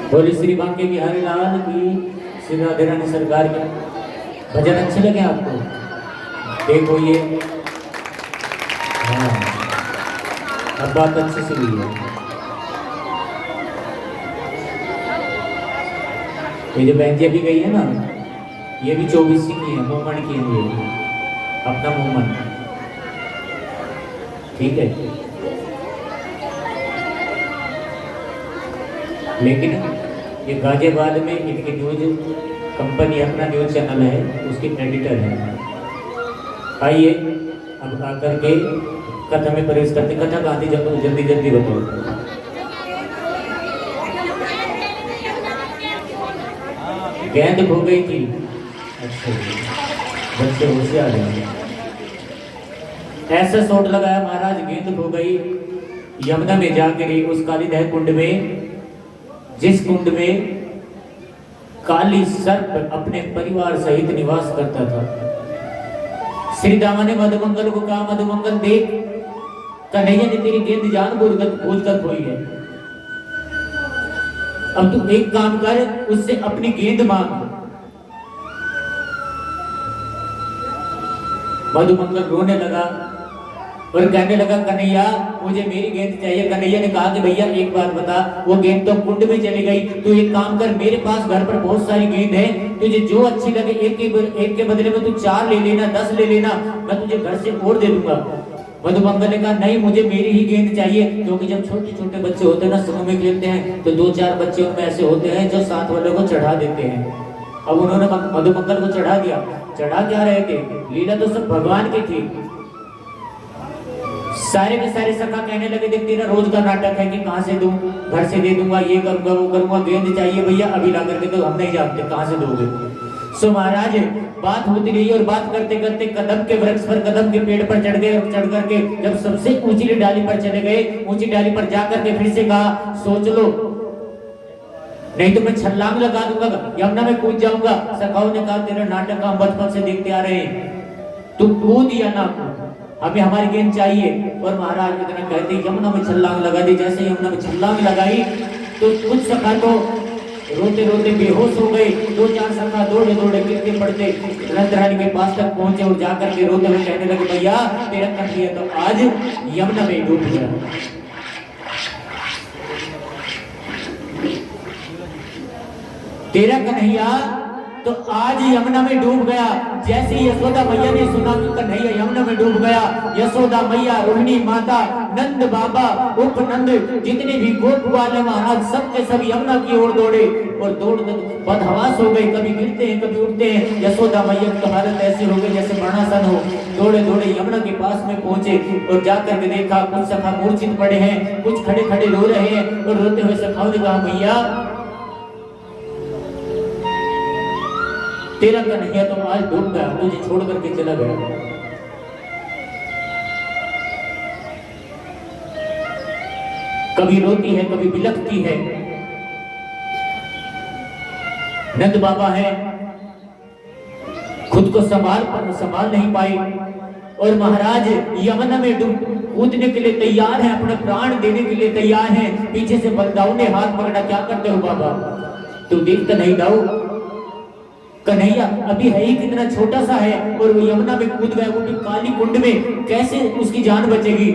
बोले श्री बांके बिहारी लाल की, श्री राधे रानी सरकार के। भजन अच्छे लगे आपको? देखो ये, हाँ अब बात अच्छी से हुई है। ये जो बहन जी अभी गई है ना, ये भी 24 की है, मोमन की है, ये अपना मोमन, ठीक है। लेकिन ये गाजियाबाद में इनकी न्यूज कंपनी, अपना न्यूज चैनल है, उसकी एडिटर है। आइए अब आकर के कथा में प्रवेश करते। कथा कहाँ थी, जल्दी जल्दी बताओ। गेंद खो गई थी। अच्छा बच्चे होशियार हैं। ऐसा शॉट लगाया महाराज, गेंद खो गई। यमुना में जाकर उस कालीदह कुंड में, जिस कुंड में काली सर्प अपने परिवार सहित निवास करता था। श्री दामा ने मधुमंगल को कहा, मधुमंगल देख, कन्हैया ने तेरी गेंद जानबूझकर खोई है। अब तू एक काम कर, उससे अपनी गेंद मांग। मधुमंगल रोने लगा और कहने लगा, कन्हैया मुझे मेरी गेंद चाहिए। कन्हैया ने कहा कि भैया एक बात बता, वो गेंद तो कुंड में चली गई, तू एक काम कर, मेरे पास घर पर बहुत सारी गेंद है, तुझे जो अच्छी लगे एक के बदले में तू 4 ले लेना, 10 ले लेना, मैं तुझे घर से और दे दूंगा। मधुमंगल ने कहा, नहीं मुझे मेरी ही गेंद चाहिए, क्योंकि जब छोटे छोटे बच्चे होते हैं ना, समूह में खेलते हैं, तो 2-4 बच्चे उनमें ऐसे होते हैं जो साथ वालों को चढ़ा देते हैं। अब उन्होंने मधुमंगल को चढ़ा दिया। चढ़ा क्या रहे थे, लीला तो सब भगवान की थी। सारे के सारे सखा कहने लगे, देख तेरा रोज का नाटक है कि कहां से दूं, घर से दे दूंगा, ये करूंगा वो करूंगा, गेंद चाहिए भैया अभी ला करके, तो हम नहीं जानते कहां से दोगे। सो महाराज बात होती रही और बात करते करते कदम के वृक्ष पर, कदम के पेड़ पर चढ़ गए। चढ़ करके जब सबसे ऊंची डाली पर चले गए, ऊंची डाली पर जाकर के फिर से कहा, सोच लो नहीं तो मैं छलांग लगा दूंगा, यमुना में कूद जाऊंगा। सखाओं ने कहा, तेरा नाटक हम बचपन से देखते आ रहे हैं, तू कूद या ना कूद, हमें हमारी गेंद चाहिए। और महाराज इतना कहते यमुना में छलांग लगा दी। जैसे यमुना में छलांग लगाई तो कुछ सखा तो रोते रोते बेहोश हो गए। 2-4 सखा दौड़े दौड़े गिरते पड़ते रानी के पास तक पहुंचे और जाकर के रोते हुए कहने लगे, भैया तेरा कन्हैया तो आज यमुना में डूब गया। तेरा कन्हैया तो आज यमुना में डूब गया। जैसे यशोदा मैया ने सुना कि कन्हैया यमुना में डूब गया, यशोदा मैया, रोहिणी माता, नंद बाबा, उपनंद, जितने भी गोप वाले महाराज सब के सब यमुना की ओर दौड़े और दौड़ बदहवास हो गए, कभी गिरते हैं कभी उठते हैं। यशोदा मैया की हालत ऐसी हो गई जैसे मरणासन हो। दौड़े दौड़े यमुना के पास में पहुंचे और जाकर के देखा कुछ सखा मूर्छित पड़े हैं, कुछ खड़े खड़े रो रहे हैं। और रोते हुए सखाओं ने कहा, भैया तेरा कन्हैया तो आज डूब गया, तुझे छोड़ करके चला गया। कभी रोती है कभी बिलखती है। नंद बाबा है, खुद को संभाल नहीं पाए और महाराज यमुना में कूदने के लिए तैयार है, अपने प्राण देने के लिए तैयार है। पीछे से बलदाऊ ने हाथ पकड़ा, क्या करते हो बाबा, तू देखता नहीं दाऊ, कन्हैया अभी है ही कितना छोटा सा है और वो यमुना में कूद गया, वो भी काली कुंड में, कैसे उसकी जान बचेगी।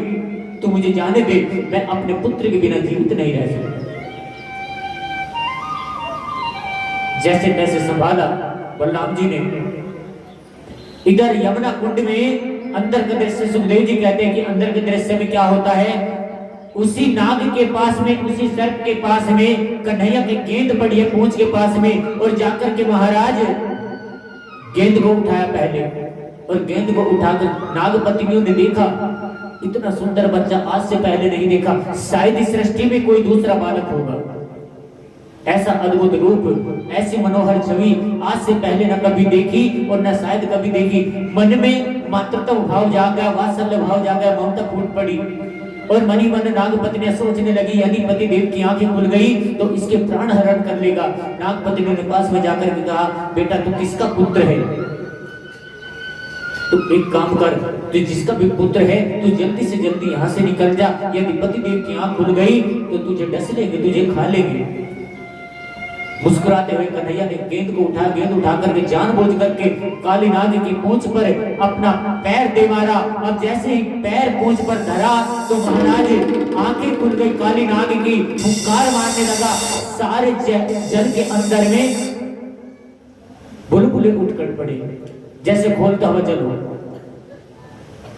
तू मुझे जाने दे, मैं अपने पुत्र के बिना जीवित नहीं रह सकता। जैसे तैसे संभाला बलराम जी ने। इधर यमुना कुंड में अंदर के दृश्य, सुखदेव जी कहते हैं कि अंदर के दृश्य में क्या होता है, उसी नाग के पास में, उसी सर्प के पास में कन्हैया की गेंद पड़ी है पूंछ के पास में। और जाकर के महाराज गेंद को उठाया पहले और गेंद को उठाकर नागपत्नियों ने देखा, इतना सुंदर बच्चा आज से पहले नहीं देखा, शायद इस सृष्टि में कोई दूसरा बालक होगा। ऐसा अद्भुत रूप, ऐसी मनोहर छवि आज से पहले न कभी देखी और न शायद कभी देखी। मन में मातृत्व भाव जाग गया, वात्सल्य भाव जाग गया, ममता फूट पड़ी और मनी मन नागपत्नी सोचने लगी, यदि पति देव की आंखें खुल गई तो इसके प्राण हरण कर लेगा। नागपत्नी ने पास में जाकर के कहा, बेटा तू किसका पुत्र है, तू एक काम कर, तू जिसका भी पुत्र है तू जल्दी से जल्दी यहाँ से निकल जा, यदि पति देव की आंख खुल गई तो तुझे डस लेंगे, तुझे खा लेंगे। मुस्कुराते हुए कन्हैया ने गेंद उठा करके जानबूझ करके काली नाग की पूंछ पर अपना पैर दे मारा। अब जैसे ही पैर पूंछ पर धरा तो महाराज आंखें खुल गई काली नाग की, हुंकार मारने लगा। सारे जल के अंदर में बुलबुले उठ कर पड़े जैसे खोलता हुआ जल हो।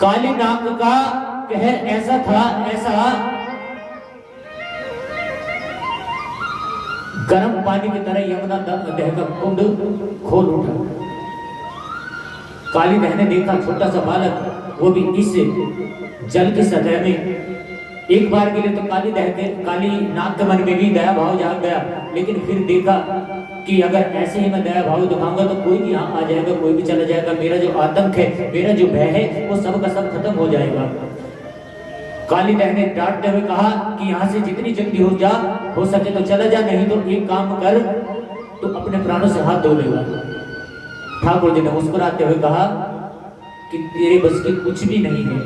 काली नाग का कहर ऐसा था, ऐसा गर्म पानी की तरह यमुना दह का कुंड खोल उठा। काली बहन ने देखा छोटा सा बालक, वो भी इस जल की सतह में। एक बार के लिए तो काली नाग के मन में भी दया भाव जाग गया, लेकिन फिर देखा कि अगर ऐसे ही मैं दया भाव दिखाऊंगा तो कोई भी यहाँ आ जाएगा, कोई भी चला जाएगा। मेरा जो आतंक है, मेरा जो भय है, वो सब का सब खत्म हो जाएगा। काली बहन ने डांटते हुए कहा कि यहाँ से जितनी जल्दी हो सके तो चला जा, नहीं तो एक काम कर, तो अपने प्राणों से हाथ धो लेगा। ठाकुर जी ने मुस्कुराते हुए कहा कि तेरे बस की कुछ भी नहीं है,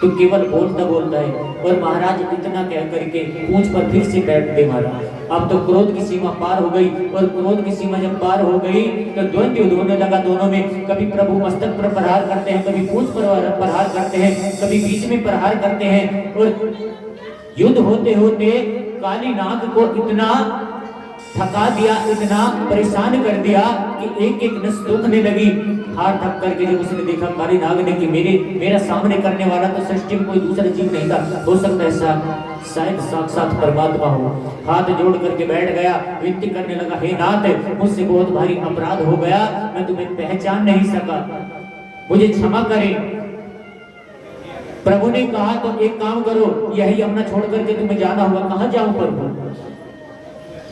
तू केवल बोलता है। और महाराज इतना कह करके पूंछ पर फिर से पैर दे मारा। अब तो क्रोध की सीमा पार हो गई, और क्रोध की सीमा जब पार हो गई तो द्वंद्व युद्ध होने लगा दोनों में। कभी प्रभु मस्तक पर प्रहार करते हैं, कभी पूंछ पर प्रहार करते हैं, कभी बीच में प्रहार करते हैं। और युद्ध होते होते काली नाग को इतना थका दिया, इतना परेशान कर दिया कि एक एक नस दुखने लगी। हार थक करके जब उसने देखा काली नाग ने कि मेरा सामने करने वाला तो सृष्टि में कोई दूसरा जीव नहीं था, हो सकता है शायद साक्षात परमात्मा हो। हाथ जोड़ करके बैठ गया, विनती करने लगा, हे नाथ, मुझसे बहुत भारी अपराध हो गया, मैं तुम्हें पहचान नहीं सका, मुझे क्षमा करें। प्रभु ने कहा तो एक काम करो, यही यमुना छोड़ करके तुम्हें जाना होगा। कहां जाऊं प्रभु?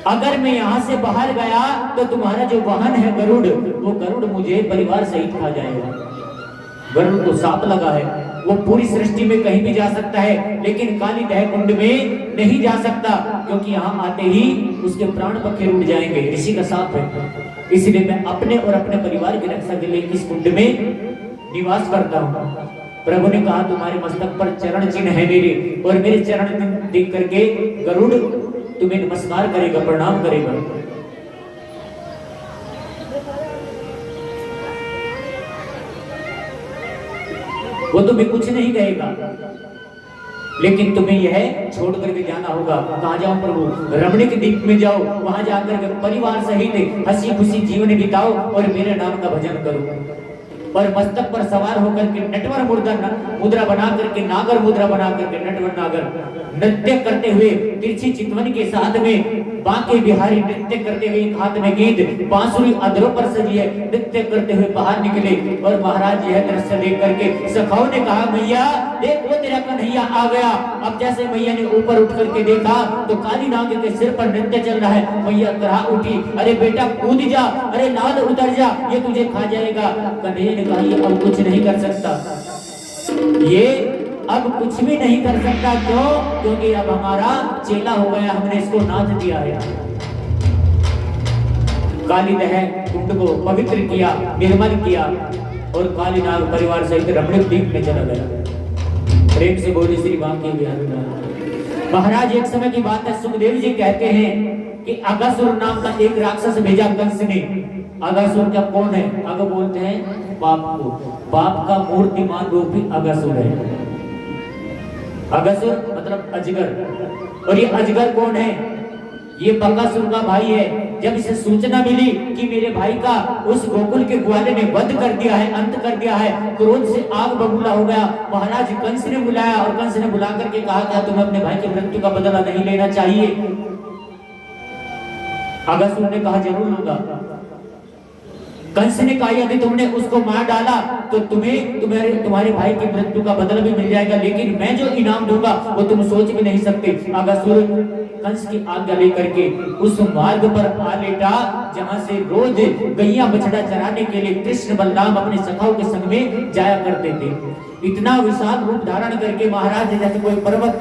अगर मैं यहाँ से बाहर गया तो तुम्हारा जो वाहन है गरुड़, वो गरुड़ मुझे परिवार सहित खा जाएगा। गरुड़ को सांप लगा है, वो पूरी सृष्टि में कहीं भी जा सकता है, लेकिन काली दह कुंड में नहीं जा सकता, क्योंकि यहाँ आते ही उसके प्राण पखेरु उड़ जाएंगे, ऋषि का सांप है। इसलिए मैं अपने और अपने परिवार की रक्षा के लिए इस कुंड में निवास करता हूँ। प्रभु ने कहा तुम्हारे मस्तक पर चरण चिन्ह है मेरे, और मेरे चरण देख करके गरुड़ तुम्हें नमस्कार करेगा, प्रणाम करेगा। वो तुम्हें कुछ नहीं कहेगा, लेकिन तुम्हें यह छोड़ करके जाना होगा। कहाँ जाऊं प्रभु? रमणीक द्वीप में जाओ, वहां जाकर के परिवार सहित हंसी खुशी जीवन बिताओ और मेरे नाम का भजन करो। और मस्तक पर सवार होकर के नटवर मुद्रा बना करके, नागर मुद्रा बना करके, नटवर नागर नृत्य करते हुए तिरछी चितवन के साथ में बांके बिहारी नृत्य करते हुए, एक हाथ में गीत, बांसुरी अधरों पर सजी है, नृत्य करते हुए बाहर निकले। और महाराज यह दृश्य देख करके सखाओं ने कहा, मैया देख वो तेरा कन्हैया आ गया। अब जैसे मैया ने ऊपर उठ करके देखा तो काली नाग के सिर पर नृत्य चल रहा है। मैया कहा उठी, अरे बेटा कूद जा, अरे लाल उतर जा, ये तुझे खा जाएगा। कन्हैया ने कहा ये अब कुछ नहीं कर सकता, ये अब कुछ भी नहीं कर सकता। क्यों? क्योंकि अब हमारा चेला हो गया, हमने इसको नाथ दिया है। काली दह कुंड को पवित्र किया, निर्मल किया, और काली नाग परिवार सहित रमणीक द्वीप में चला गया। प्रेम से बोले श्री बांके बिहारी नाथ। महाराज एक समय की बात है, सुखदेव जी कहते हैं कि अगासुर नाम का एक राक्षस भेजा कंस ने। अगासुर क्या कौन है? अग बोलते हैं पाप को, पाप का मूर्तिमान रूप ही अगासुर है। अगासुर मतलब अजगर। और ये अजगर कौन है? ये बकासुर का भाई है। जब इसे सूचना मिली कि मेरे भाई का उस गोकुल के ग्वाले ने वध कर दिया है, अंत कर दिया है, क्रोध से आग बबूला हो गया। महाराज कंस ने बुलाया, और कंस ने बुला करके कहा, क्या तुम्हें अपने भाई की मृत्यु का बदला नहीं लेना चाहिए? अगासुर ने कहा, जरूर लूंगा। कंस ने कहा, यदि तुमने उसको मार डाला तो तुम्हारे भाई की मृत्यु का बदला भी मिल जाएगा, लेकिन मैं जो इनाम दूंगा वो तुम सोच भी नहीं सकते। अगासुर कंस की आज्ञा लेकर के उस मार्ग पर आ लेटा जहां से रोज गैया बछड़ा चराने के लिए कृष्ण बलराम अपने सखाओं के संग में जाया करते थे। इतना विशाल रूप धारण करके महाराज जैसे कोई पर्वत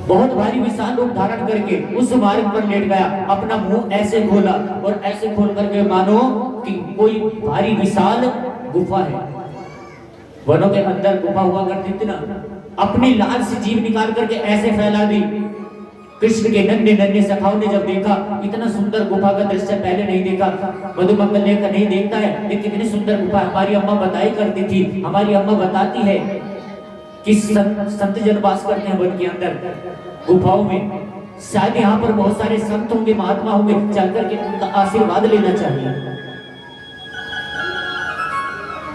बहुत भारी विशाल रूप धारण करके उस मार्ग पर लेट गया, अपना मुंह ऐसे खोला और ऐसे खोल करके मानो कि कोई भारी विशाल गुफा है। वनों के अंदर गुफा हुआ करती थी ना, अपनी लाल से जीभ निकाल करके ऐसे फैला दी। कृष्ण के नन्हे नन्हे सखाओं ने जब देखा, इतना सुंदर गुफा का दृश्य पहले नहीं देखा। मधुमंगल लेकर नहीं देखता है, लेकिन कितनी सुंदर गुफा। हमारी अम्मा बताई करती थी, हमारी अम्मा बताती है कि संत जन वास करते हैं वन के अंदर गुफाओं में। शायद यहाँ पर बहुत सारे संत होंगे, महात्मा होंगे, चल करके उनका आशीर्वाद लेना चाहिए।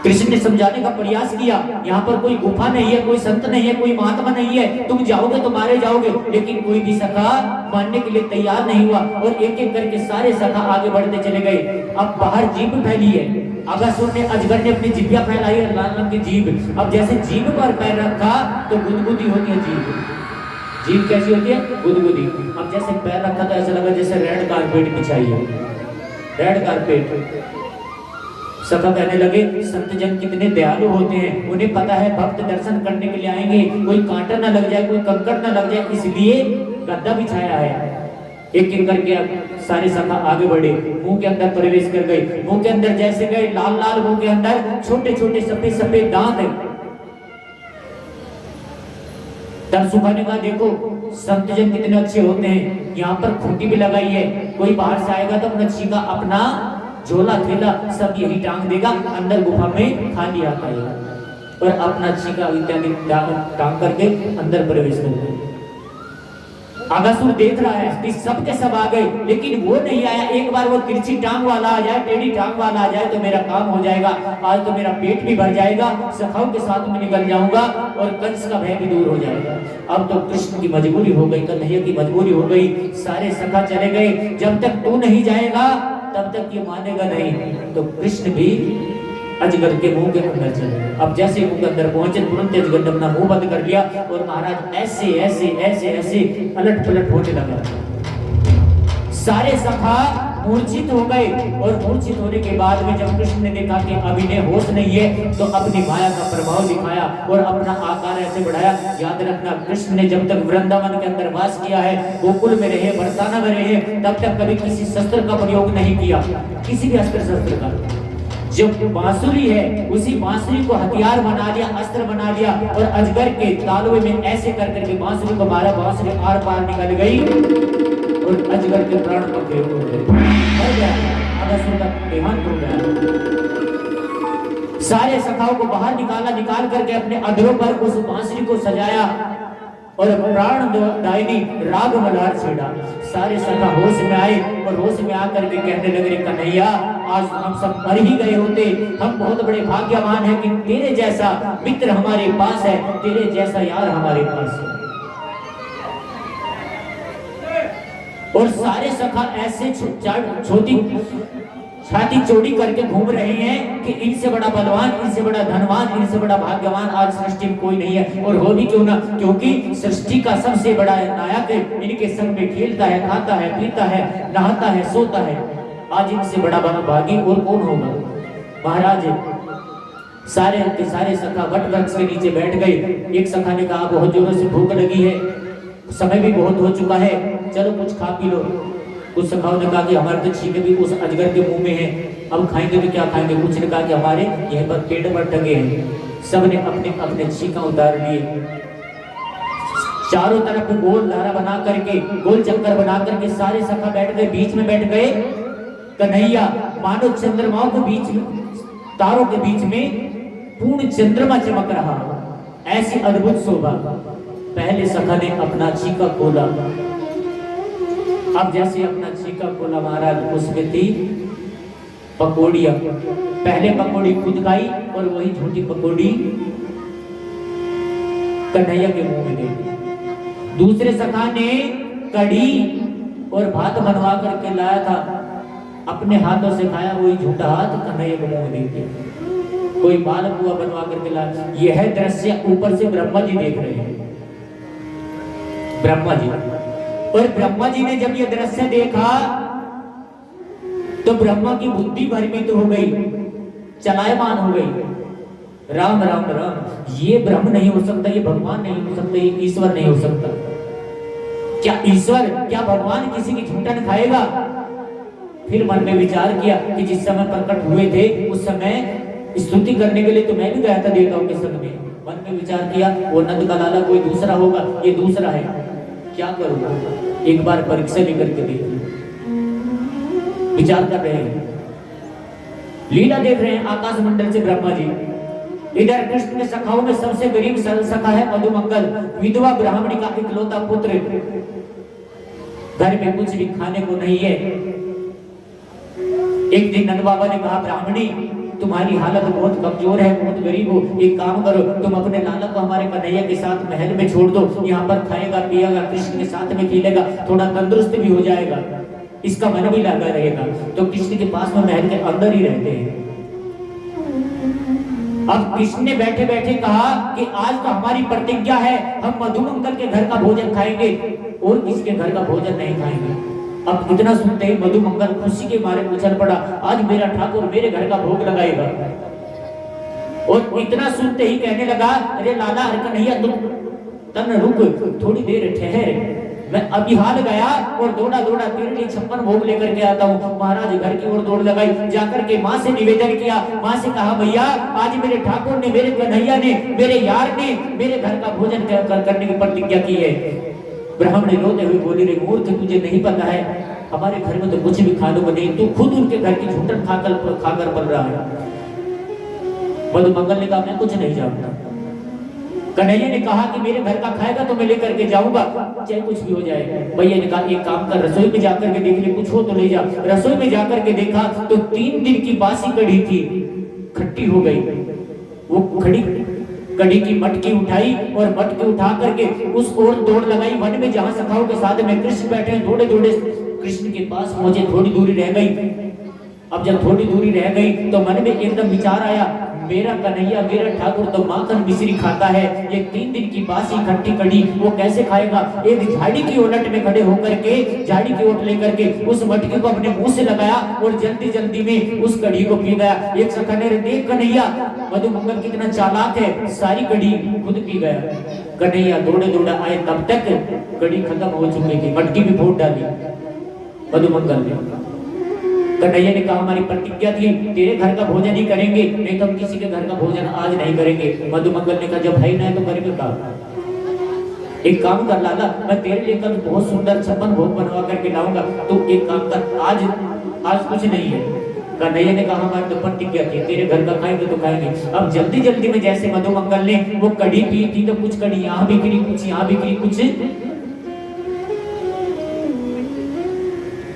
कृष्ण ने समझाने का प्रयास किया, यहाँ पर कोई गुफा नहीं है, कोई संत नहीं है, कोई महात्मा नहीं है, तुम जाओगे तो मारे जाओगे। लेकिन कोई भी सखा मानने के लिए तैयार नहीं हुआ और एक एक करके सारे सखा आगे बढ़ते चले गए। अब बाहर जीभ फैली है, अगासुर ने, अजगर ने अपनी जिभ्या फैलाई है, लाल रंग की जीभ। अब जैसे जीभ पर पैर रखा तो गुदगुदी होती है जीभ। जीभ कैसी होती है? गुदगुदी। अब जैसे पैर रखा तो ऐसा लगा जैसे रेड कारपेट बिछाई है, रेड कारपेट। सखा कहने लगे, संत जन कितने दयालु होते हैं, उन्हें पता है भक्त दर्शन करने के लिए आएंगे, कोई कांटा ना लग जाए, कोई कंकड़ ना लग जाए, इसलिए गद्दा बिछाया है। एक एक करके अब सारे सखा आगे बढ़े, मुंह के अंदर प्रवेश कर गए। मुंह के अंदर जैसे गए, लाल लाल मुंह के अंदर छोटे छोटे सफेद सफेद दांत है। तब सुखा ने कहा, देखो संत जन कितने अच्छे होते हैं, यहाँ पर खूंटी भी लगाई है, कोई बाहर से आएगा तो अपना छीका, अपना झोला थैला सब यही टांग देगा, अंदर गुफा में खाली आता है और अपना छीका इत्यादि टांग करके अंदर प्रवेश कर गए। अगासुर देख रहा है कि सब के सब आ गए, लेकिन वो नहीं आया। एक बार वो तिरछी टांग वाला आ जाए, टेढ़ी टांग वाला आ जाए तो मेरा काम हो जाएगा, आज तो मेरा पेट भी भर जाएगा, सखाओं के साथ में निकल जाऊंगा और कंस का भय भी दूर हो जाएगा। अब तो कृष्ण की मजबूरी हो गई, कन्हैया की मजबूरी हो गई, सारे सखा चले गए। जब तक तू नहीं जाएगा तब तक ये मानेगा नहीं। तो कृष्ण भी अजगर के मुंह के अंदर चले। अब जैसे मुंह के अंदर पहुंचे, तुरंत अजगर ने अपना मुंह बंद कर लिया और महाराज ऐसे ऐसे ऐसे ऐसे अलट पलट होने लगा। सारे सखा मूर्छित हो गए और मूर्छित होने के बाद में जब कृष्ण ने देखा कि अब इन्हें होश नहीं है, तो अपनी माया का प्रभाव दिखाया और अपना आकार ऐसे बढ़ाया। याद रखना, कृष्ण ने जब तक वृंदावन के अंदर वास किया है, गोकुल में रहे, बरसाना में रहे, तब तक कभी किसी शस्त्र का प्रयोग नहीं किया, किसी भी अस्त्र शस्त्र का। जो बांसुरी है, उसी बांसुरी को हथियार बना लिया, अस्त्र बना लिया और अजगर के तालवे में ऐसे कर करके बांसुरी को मारा। बांसुरी आर पार निकल गई और अजगर के प्राण पखे हो गए, मर गया, अगासुर का देहांत हो गया। सारे सखाओं को बाहर निकाला, निकाल करके अपने अधरों पर उस बांसुरी को सजाया और प्राण दायिनी राग मल्हार छेड़ा। सारे सखा होश में आए और होश में आकर के कहने लगे, कन्हैया आज हम सब मर ही गए होते, हम बहुत बड़े भाग्यवान हैं कि तेरे जैसा मित्र हमारे पास है, तेरे जैसा यार हमारे पास है। और सारे सखा ऐसे छोटी छाती चौड़ी करके घूम रहे हैं कि इनसे बड़ा बलवान, इनसे बड़ा धनवान, इनसे बड़ा भाग्यवान आज सृष्टि में कोई नहीं है। और हो भी क्यों ना, क्योंकि सृष्टि का सबसे बड़ा नायक इनके संग में खेलता है, खाता है, पीता है, नहाता है, सोता है। आज इनसे बड़ा भागी और कौन होगा। महाराज सारे के सारे सखा वट वृक्ष के नीचे बैठ गए। एक सखा ने कहा, बहुत जोरों से भूख लगी है, समय भी बहुत हो चुका है, चलो कुछ खा पी लो। कुछ सखाओं ने कहा कि हमारे तो छीके भी उस अजगर के मुंह में है, अब खाएंगे तो क्या खाएंगे। कुछ ने कहा कि हमारे यहीं पर पेट पर टंगे हैं। सब ने अपने अपने छीका उतार लिए। चारों तरफ गोल धारा बना करके, गोल चक्कर बना करके सारे सखा बैठ गए, बीच में बैठ गए कन्हैया। मानो चंद्रमाओं के बीच में, तारों के बीच में पूर्ण चंद्रमा चमक रहा, ऐसी अद्भुत शोभा। पहले सखा ने अपना छीका खोला। अब जैसे अपना छीका खोला महाराज, उसमें थी पकौड़ियां। पहले पकौड़ी खुद खाई और वही झूठी पकौड़ी कन्हैया के मुंह में दे दी। दूसरे सखा ने कढ़ी और भात बनवा करके लाया था, अपने हाथों से खाया, वही झूठा हाथ कन्हैया के मुंह में दे दिया। कोई मालपुआ बनवा करके लाया। यह दृश्य ऊपर से ब्रह्मा जी देख रहे हैं, ब्रह्मा जी। और ब्रह्मा जी ने जब ये दृश्य देखा तो ब्रह्मा की बुद्धि भ्रमित हो गई, चलायमान हो गई। राम राम राम, ये ब्रह्म नहीं हो सकता, ये भगवान नहीं हो सकता, ये ईश्वर नहीं हो सकता। क्या ईश्वर, क्या भगवान किसी की झूठन खाएगा? फिर मन में विचार किया कि जिस समय प्रकट हुए थे उस समय स्तुति करने के लिए तो मैं भी गया था देवताओं के संग में। मन में विचार किया वो नंद का लाला कोई दूसरा होगा, ये दूसरा है, क्या करूंगा, एक बार परीक्षा लेकर के देख। विचार कर रहे हैं, लीला देख रहे हैं आकाश मंडल से ब्रह्मा जी। इधर कृष्ण के सखाओं में सबसे गरीब सखा है मधुमंगल, विधवा ब्राह्मणी का इकलौता पुत्र, घर में कुछ भी खाने को नहीं है। एक दिन नंद बाबा ने कहा, ब्राह्मणी तुम्हारी हालत बहुत कमजोर है, बहुत गरीब हो, एक काम करो, तुम अपने लाला को हमारे कन्हैया के साथ महल में छोड़ दो, यहाँ पर खाएगा पिएगा, कृष्ण के साथ में खेलेगा, थोड़ा तंदुरुस्त भी हो जाएगा, इसका मन भी लगा रहेगा। तो कृष्ण के पास में महल के अंदर ही रहते हैं। अब कृष्ण ने बैठे बैठे कहा कि आज तो हमारी प्रतिज्ञा है, हम मधुमंगल के घर का भोजन खाएंगे और किसके घर का भोजन नहीं खाएंगे। अब इतना सुनते ही मधुमंगल खुशी के मारे उछल पड़ा, आज मेरा ठाकुर मेरे घर का भोग लगाएगा। और इतना सुनते ही कहने लगा, अरे लाला हर कन्हैया तुम तन रुक, थोड़ी देर ठहर, मैं अभी हाल गया और दौड़ा दौड़ा तेरे लिए 56 भोग लेकर के आता हूँ। महाराज घर की ओर दौड़ लगाई, जाकर के माँ से निवेदन किया, माँ से कहा, भैया आज मेरे ठाकुर ने, मेरे कन्हैया ने, मेरे यार ने मेरे घर का भोजन करने की प्रतिज्ञा की है। ब्राह्मण रोते हुए बोली, रे मूर्ख तुझे नहीं पता है, हमारे घर में तो कुछ भी खाने को नहीं, तू खुद उनके घर की झूठन खाकर पल रहा है। मधुमंगल ने कहा, मैं कुछ नहीं जानता। कन्हैया ने कहा कि मेरे घर का खाएगा तो मैं लेकर के जाऊंगा, चाहे कुछ भी हो जाए। भैया ने कहा, एक काम कर, रसोई में जाकर के देख ले, कुछ हो तो ले जा। रसोई में जाकर के देखा तो 3 दिन की बासी कढ़ी थी, खट्टी हो गई। वो कढ़ी की मटकी उठाई और मटकी उठा करके उस ओर दौड़ लगाई वन में, जहां सखाओं के साथ में कृष्ण बैठे हैं। दौड़े दौड़े कृष्ण के पास पहुंचे, थोड़ी दूरी रह गई। अब जब थोड़ी दूरी रह गई तो मन में एकदम विचार आया, मेरा कन्हैया, मेरा ठाकुर तो माखन मिश्री खाता है, ये 3 दिन की बासी खट्टी कढ़ी वो कैसे खाएगा। एक झाड़ी की ओलट में खड़े होकर के, झाड़ी की ओट लेकर के उस मटकी को अपने मुंह से लगाया और जल्दी जल्दी में उस कढ़ी को पी गया। एक सखा ने देख कन्हैया मधुमंगल कितना चालाक है, सारी कढ़ी खुद पी गया। कन्हैया दौड़े दौड़ा आए, तब तक कढ़ी खत्म हो चुकी थी, मटकी भी फोड़ डाली मधुमंगल ने। कन्हैया ने कहा, हमारी प्रतिज्ञा थी तेरे घर का भोजन ही करेंगे, नहीं तो हम किसी के घर का भोजन आज नहीं करेंगे। मधुमंगल ने कहा, जब है ना तो करेंगे का। एक काम कर लाला, मैं तेरे लिए कल बहुत सुंदर 56 भोग बनवा करके लाऊंगा, तो एक काम कर, आज कुछ नहीं है। कन्हैया ने कहा, हमारी तो प्रतिज्ञा थी तेरे घर का खाएंगे तो खाएंगे। अब जल्दी जल्दी में जैसे मधुमंगल ने वो कढ़ी पी थी, तो कुछ कढ़ी यहाँ भी गिरी, कुछ यहाँ भी गिरी, कुछ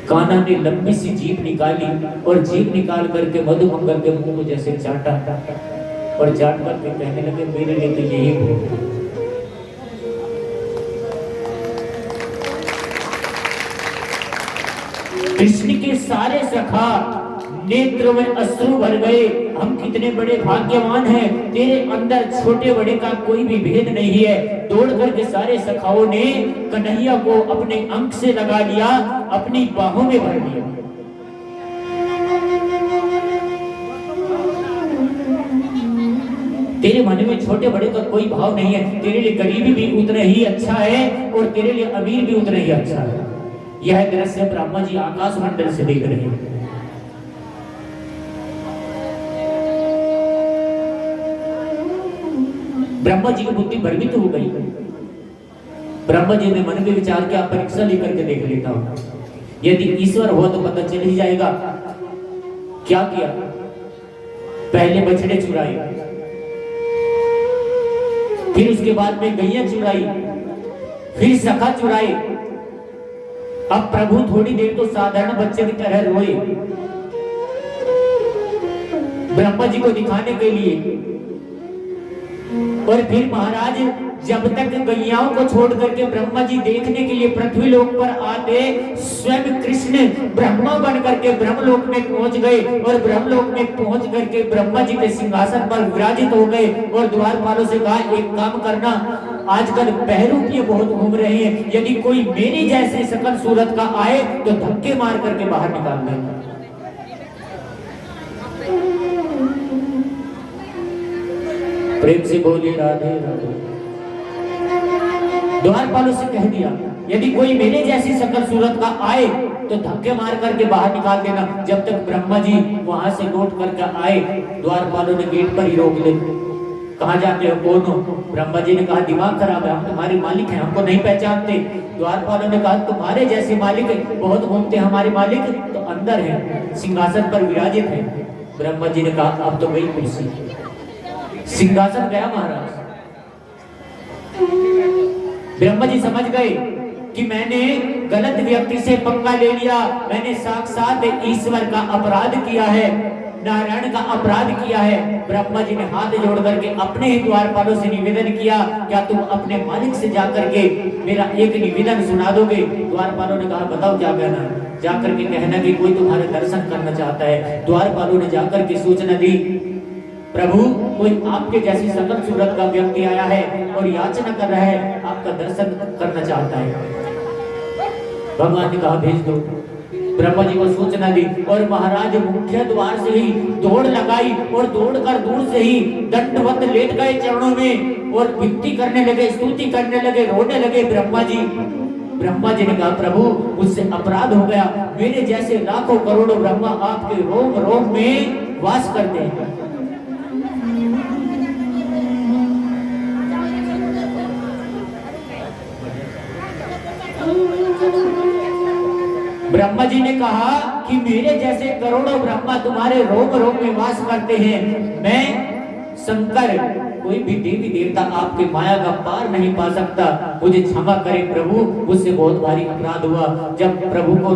कान्हा ने लंबी सी जीभ निकाली और जीभ निकाल करके मधुमंगल के मुंह को जैसे चाटा और चाट करके कहने लगे, मेरे लिए तो यही हो। कृष्ण के सारे सखा नेत्र में अश्रु भर गए, हम कितने बड़े भाग्यवान हैं, तेरे अंदर छोटे बड़े का कोई भी भेद नहीं है। दौड़ करके सारे सखाओं ने कन्हैया को अपने अंक से लगा लिया, अपनी बाहों में भर लिया। तेरे मन में छोटे बड़े का कोई भाव नहीं है, तेरे लिए गरीबी भी उतना ही अच्छा है और तेरे लिए अमीर भी उतना ही अच्छा है। यह दृश्य ब्रह्मा जी आकाश मंडल से देख रहे हैं। ब्रह्मा जी की बुद्धि भ्रमित हो गई। ब्रह्मा जी ने मन में विचार किया, परीक्षा लेकर के देख लेता हूं, यदि ईश्वर हो तो पता चल ही जाएगा। क्या किया, पहले बछड़े चुराए, फिर उसके बाद में गैया चुराई, फिर सखा चुराए। अब प्रभु थोड़ी देर तो साधारण बच्चे की तरह रोए ब्रह्मा जी को दिखाने के लिए, और फिर महाराज जब तक गैयाओं को छोड़ करके ब्रह्मा जी देखने के लिए पृथ्वी लोक पर आते, स्वयं कृष्ण ब्रह्मा बन करके ब्रह्मलोक में पहुंच गए और ब्रह्मलोक में पहुंच करके ब्रह्मा जी के सिंहासन पर विराजित हो गए और द्वारपालों से कहा, एक काम करना, आजकल बहरूपिये बहुत घूम रहे हैं, यदि कोई मेरी जैसे सकल सूरत का आए तो धक्के मार करके बाहर निकाल देना। प्रेम से बोलिए राधे राधे। द्वारपालों से कह दिया, यदि कोई मेरे जैसी सकल सूरत का आए तो धक्के मार करके बाहर निकाल देना। जब तक ब्रह्मा जी वहां से लौट करके आए, द्वारपालों ने गेट पर ही रोक ले। कहाँ जाते हो, कौन हो? ब्रह्मा जी ने कहा दिमाग खराब है, हम तुम्हारे मालिक हैं, हमको नहीं पहचानते। द्वारपालों ने कहा तुम्हारे जैसे मालिक बहुत घूमते, हमारे मालिक तो अंदर है, सिंहासन पर विराजित है। ब्रह्मा जी ने कहा अब तो गई कुर्सी, सिंहासन गया महाराज। ब्रह्मा जी समझ गए कि मैंने गलत व्यक्ति से पंगा ले लिया, मैंने साक्षात ईश्वर का अपराध किया है, नारायण का अपराध किया है। ब्रह्मा जी ने हाथ जोड़ करके अपने ही द्वारपालों से निवेदन किया, क्या तुम अपने मालिक से जाकर के मेरा एक निवेदन सुना दोगे? द्वारपालों ने कहा बताओ क्या कहना है। जाकर के कहना कि कोई तुम्हारे दर्शन करना चाहता है। द्वारपालों ने जाकर के सूचना दी, प्रभु कोई आपके जैसी सकल सूरत का व्यक्ति आया है और याचना कर रहा है, आपका दर्शन करना चाहता है। भगवान ने कहा भेज दो। ब्रह्मा जी को सूचना दी और महाराज मुख्य द्वार से ही दौड़ लगाई और दौड़कर दूर से ही दंडवत लेट गए चरणों में और विनती करने लगे, स्तुति करने लगे, रोने लगे ब्रह्मा जी। ब्रह्मा जी ने कहा प्रभु मुझसे अपराध हो गया, मेरे जैसे लाखों करोड़ों ब्रह्मा आपके रोम रोम में वास करते हैं। ब्रह्मा जी ने कहा कि मेरे जैसे करोड़ों ब्रह्मा तुम्हारे रोम रोम में वास करते हैं, मैं शंकर कोई भी देवी देवता आपके माया का पार नहीं पा सकता, मुझे क्षमा करें प्रभु, मुझसे बहुत भारी अपराध हुआ। जब प्रभु को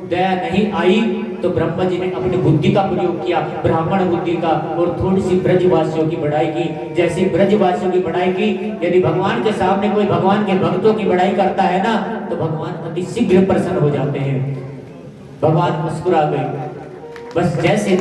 दया नहीं आई तो ब्रह्मा जी ने अपनी बुद्धि का प्रयोग किया, ब्राह्मण बुद्धि का, और थोड़ी सी ब्रजवासियों की बढ़ाई की। जैसे ब्रजवासियों की बढ़ाई की, यदि भगवान के सामने कोई भगवान के भक्तों की बढ़ाई करता है ना तो भगवान अति शीघ्र प्रसन्न हो जाते हैं। भगवान मुस्कुरा गए, बस जैसे